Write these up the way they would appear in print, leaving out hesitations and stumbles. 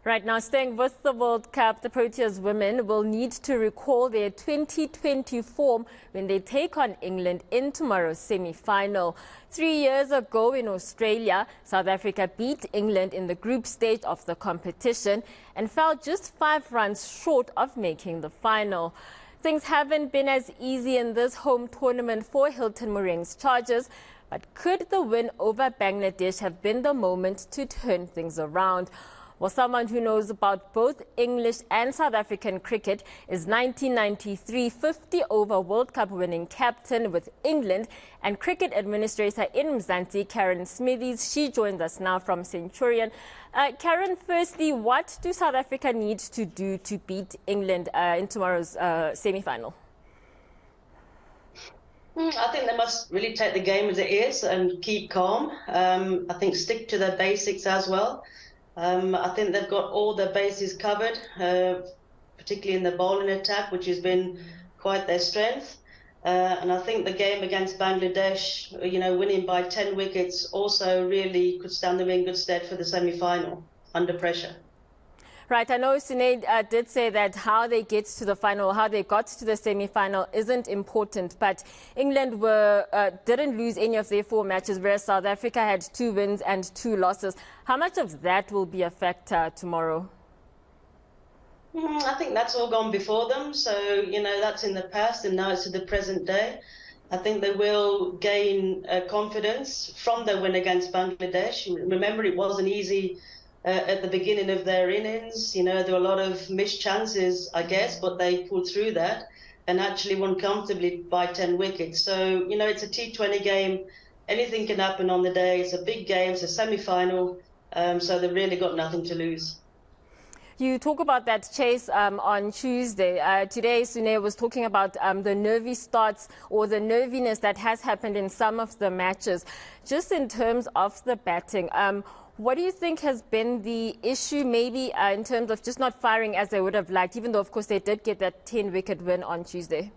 Right now, staying with the World Cup, the Proteas women will need to recall their 2020 form when they take on England in tomorrow's semi-final. 3 years ago in Australia, South Africa beat England in the group stage of the competition and fell just 5 runs short of making the final. Things haven't been as easy in this home tournament for Hilton Moring's Chargers, but could the win over Bangladesh have been the moment to turn things around? Well, someone who knows about both English and South African cricket is 1993 50-over World Cup winning captain with England and cricket administrator in Mzansi, Karen Smithies. She joins us now from Centurion. Karen, firstly, what do South Africa need to do to beat England in tomorrow's semi-final? I think they must really take the game as it is and keep calm. I think stick to their basics as well. I think they've got all their bases covered, particularly in the bowling attack, which has been quite their strength. And I think the game against Bangladesh, winning by 10 wickets also really could stand them in good stead for the semi-final under pressure. Right, I know Sinead did say that how they get to the final, how they got to the semi-final isn't important, but England didn't lose any of their 4 matches, whereas South Africa had 2 wins and 2 losses. How much of that will be a factor tomorrow? I think that's all gone before them, so, that's in the past and now it's in the present day. I think they will gain confidence from their win against Bangladesh. Remember, it wasn't easy at the beginning of their innings. There were a lot of missed chances, I guess, but they pulled through that and actually won comfortably by 10 wickets. So, it's a T20 game. Anything can happen on the day. It's a big game. It's a semi-final. So they've really got nothing to lose. You talk about that chase on Tuesday. Today, Sune was talking about the nervy starts or the nerviness that has happened in some of the matches. Just in terms of the batting, what do you think has been the issue, maybe in terms of just not firing as they would have liked, even though, of course, they did get that 10-wicket win on Tuesday?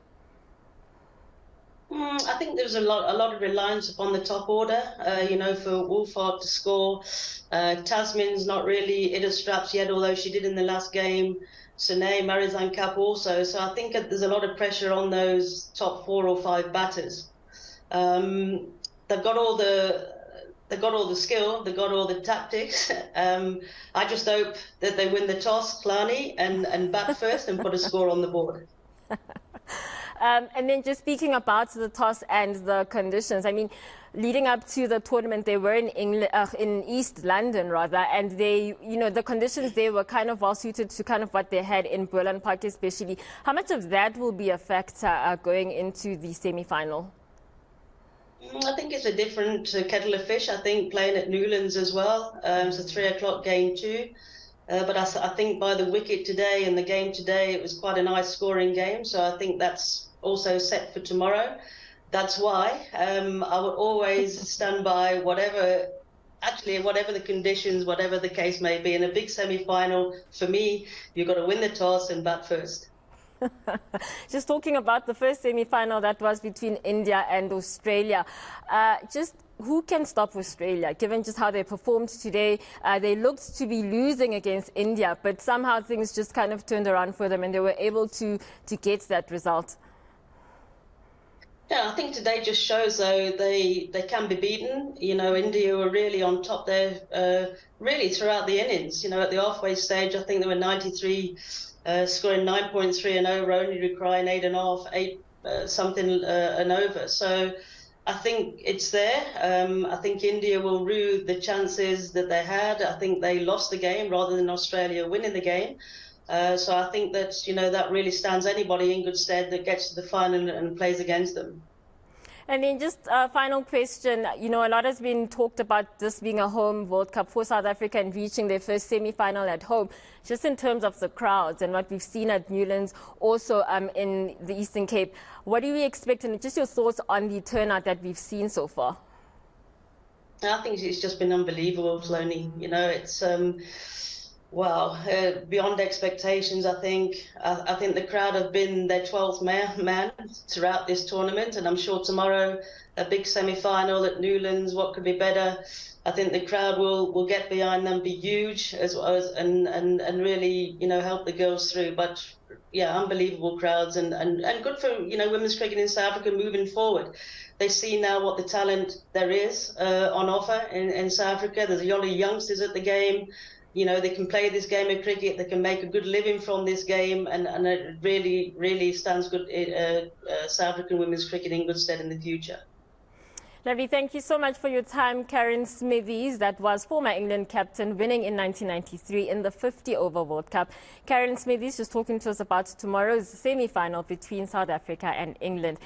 I think there's a lot of reliance upon the top order, for Wolfhard to score. Tasman's not really hit her straps yet, although she did in the last game. Sune, Marizan Kapp also. So I think there's a lot of pressure on those top 4 or 5 batters. They've got all the skill, they've got all the tactics. I just hope that they win the toss, Hloni, and bat first and put a score on the board. And then just speaking about the toss and the conditions, I mean, leading up to the tournament, they were in England, in East London rather, and they, the conditions there were kind of well suited to kind of what they had in Berlin Park especially. How much of that will be a factor going into the semi-final? I think it's a different kettle of fish. I think playing at Newlands as well. It's a 3 o'clock game too. But I think by the wicket today and the game today, it was quite a nice scoring game. So I think that's also set for tomorrow. That's why I would always stand by whatever the conditions, whatever the case may be. In a big semi-final, for me, you've got to win the toss and bat first. Just talking about the first semi-final that was between India and Australia, just who can stop Australia, given just how they performed today? They looked to be losing against India, but somehow things just kind of turned around for them and they were able to get that result. Yeah, I think today just shows, though, they can be beaten. India were really on top there, really throughout the innings. At the halfway stage, I think they were 93, scoring 9.3 and over, only requiring 8.5, 8 something and over. So I think it's there. I think India will rue the chances that they had. I think they lost the game rather than Australia winning the game. So I think that, that really stands anybody in good stead that gets to the final and plays against them. And then just a final question, a lot has been talked about this being a home World Cup for South Africa and reaching their first semi-final at home, just in terms of the crowds and what we've seen at Newlands, also in the Eastern Cape. What do we expect, and just your thoughts on the turnout that we've seen so far? I think it's just been unbelievable, Hloni. It's beyond expectations. I think the crowd have been their 12th man throughout this tournament, and I'm sure tomorrow a big semi-final at Newlands. What could be better? I think the crowd will get behind them, be huge as well as and really, you know, help the girls through. But yeah, unbelievable crowds and good for, you know, women's cricket in South Africa moving forward. They see now what the talent there is on offer in South Africa. There's a lot of youngsters at the game. You know, they can play this game of cricket. They can make a good living from this game, and it really stands good South African women's cricket in good stead in the future. Lovely. Thank you so much for your time, Karen Smithies. That was former England captain, winning in 1993 in the 50-over World Cup. Karen Smithies just talking to us about tomorrow's semi-final between South Africa and England.